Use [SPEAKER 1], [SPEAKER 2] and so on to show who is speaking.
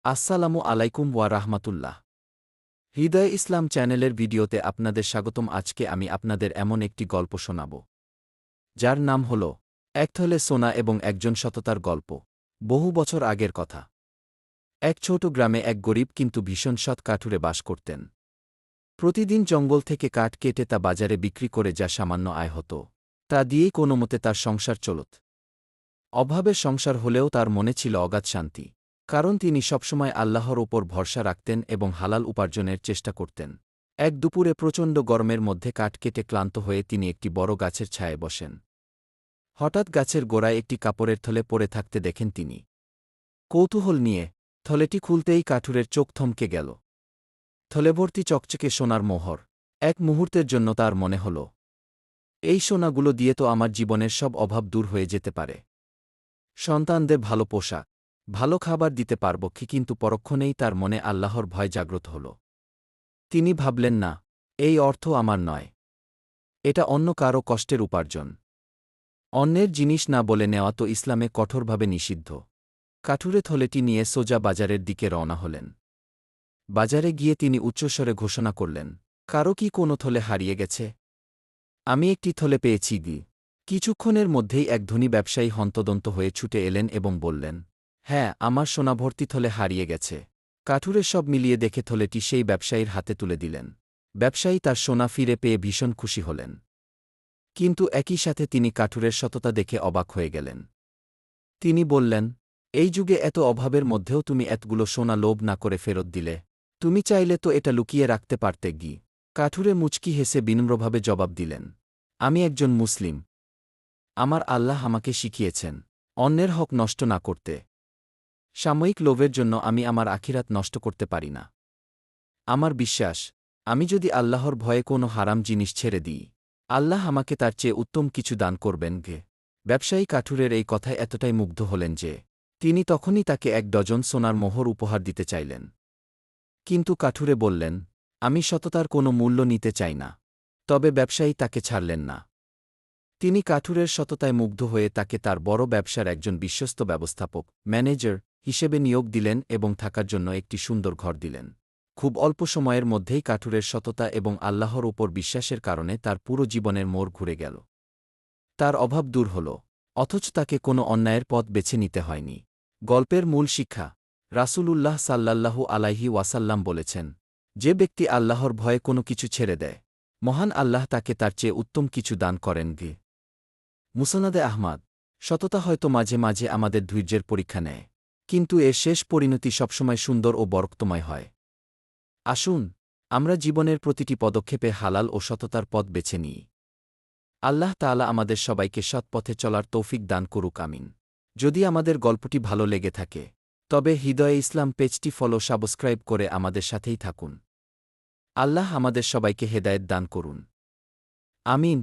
[SPEAKER 1] আসসালামু আলাইকুম ওয়া রাহমাতুল্লাহ। হৃদয় ইসলাম চ্যানেলের ভিডিওতে আপনাদের স্বাগতম। আজকে আমি আপনাদের এমন একটি গল্প শোনাব, যার নাম হল এক থলে সোনা এবং একজন সততার গল্প। বহু বছর আগের কথা। এক ছোট গ্রামে এক গরিব কিন্তু ভীষণ সৎ কাঠুরে বাস করতেন। প্রতিদিন জঙ্গল থেকে কাঠ কেটে তা বাজারে বিক্রি করে যা সামান্য আয় হতো, তা দিয়েই কোনোমতে তার সংসার চলত। অভাবের সংসার হলেও তার মনে ছিল অগাধ শান্তি, কারণ তিনি সবসময় আল্লাহর ওপর ভরসা রাখতেন এবং হালাল উপার্জনের চেষ্টা করতেন। এক দুপুরে প্রচণ্ড গরমের মধ্যে কাঠ কেটে ক্লান্ত হয়ে তিনি একটি বড় গাছের ছায়ায় বসেন। হঠাৎ গাছের গোড়ায় একটি কাপড়ের থলে পড়ে থাকতে দেখেন তিনি। কৌতূহল নিয়ে থলেটি খুলতেই কাঠুরের চোখ থমকে গেল। থলেভর্তি চকচকে সোনার মোহর। এক মুহূর্তের জন্য তার মনে হল, এই সোনাগুলো দিয়ে তো আমার জীবনের সব অভাব দূর হয়ে যেতে পারে। সন্তানদের ভালো পোশাক, ভালো খাবার দিতে পারব কি? কিন্তু পরক্ষণেই তার মনে আল্লাহর ভয় জাগ্রত হল। তিনি ভাবলেন, না, এই অর্থ আমার নয়। এটা অন্য কারও কষ্টের উপার্জন। অন্যের জিনিস না বলে নেওয়া তো ইসলামে কঠোরভাবে নিষিদ্ধ। কাঠুরে থলেটি নিয়ে সোজা বাজারের দিকে রওনা হলেন। বাজারে গিয়ে তিনি উচ্চস্বরে ঘোষণা করলেন, কারো কি কোনো থলে হারিয়ে গেছে? আমি একটি থলে পেয়েছি গি। কিছুক্ষণের মধ্যেই এক ধনী ব্যবসায়ী হন্তদন্ত হয়ে ছুটে এলেন এবং বললেন, হ্যাঁ, আমার সোনাভর্তি থলে হারিয়ে গেছে। কাঠুরে সব মিলিয়ে দেখে থলেটি সেই ব্যবসায়ীর হাতে তুলে দিলেন। ব্যবসায়ী তার সোনা ফিরে পেয়ে ভীষণ খুশি হলেন। কিন্তু একই সাথে তিনি কাঠুরের সততা দেখে অবাক হয়ে গেলেন। তিনি বললেন, এই যুগে এত অভাবের মধ্যেও তুমি এতগুলো সোনা লোভ না করে ফেরত দিলে। তুমি চাইলে তো এটা লুকিয়ে রাখতে পারতে গি। কাঠুরে মুচকি হেসে বিনম্রভাবে জবাব দিলেন, আমি একজন মুসলিম। আমার আল্লাহ আমাকে শিখিয়েছেন অন্যের হক নষ্ট না করতে। সাময়িক লোভের জন্য আমি আমার আখিরাত নষ্ট করতে পারি না। আমার বিশ্বাস, আমি যদি আল্লাহর ভয়ে কোনো হারাম জিনিস ছেড়ে দিই, আল্লাহ আমাকে তার চেয়ে উত্তম কিছু দান করবেন গে। ব্যবসায়ী কাঠুরের এই কথায় এতটাই মুগ্ধ হলেন যে তিনি তখনই তাকে 1 ডজন সোনার মোহর উপহার দিতে চাইলেন। কিন্তু কাঠুরে বললেন, আমি সততার কোনো মূল্য নিতে চাই না। তবে ব্যবসায়ী তাকে ছাড়লেন না। তিনি কাঠুরের সততায় মুগ্ধ হয়ে তাকে তার বড় ব্যবসার একজন বিশ্বস্ত ব্যবস্থাপক, ম্যানেজার হিসেবে নিয়োগ দিলেন এবং থাকার জন্য একটি সুন্দর ঘর দিলেন। খুব অল্প সময়ের মধ্যেই কাঠুরের সততা এবং আল্লাহর উপর বিশ্বাসের কারণে তার পুরো জীবনের মোড় ঘুরে গেল। তার অভাব দূর হল, অথচ তাকে কোনো অন্যায়ের পথ বেছে নিতে হয়নি। গল্পের মূল শিক্ষা, রাসূলুল্লাহ সাল্লাল্লাহু আলাইহি ওয়াসাল্লাম বলেছেন, যে ব্যক্তি আল্লাহর ভয়ে কোনো কিছু ছেড়ে দেয়, মহান আল্লাহ তাকে তার চেয়ে উত্তম কিছু দান করেন গে। মুসনাদে আহমাদ। সততা হয়তো মাঝে মাঝে আমাদের ধৈর্যের পরীক্ষা নেয়, কিন্তু এর শেষ পরিণতি সবসময় সুন্দর ও বরকতময় হয়। আসুন, আমরা জীবনের প্রতিটি পদক্ষেপে হালাল ও সততার পথ বেছে নিই। আল্লাহ তাআলা আমাদের সবাইকে সৎ পথে চলার তৌফিক দান করুক, আমিন। যদি আমাদের গল্পটি ভালো লেগে থাকে, তবে হৃদয়ে ইসলাম পেজটি ফলো সাবস্ক্রাইব করে আমাদের সাথেই থাকুন। আল্লাহ আমাদের সবাইকে হেদায়েত দান করুন, আমিন।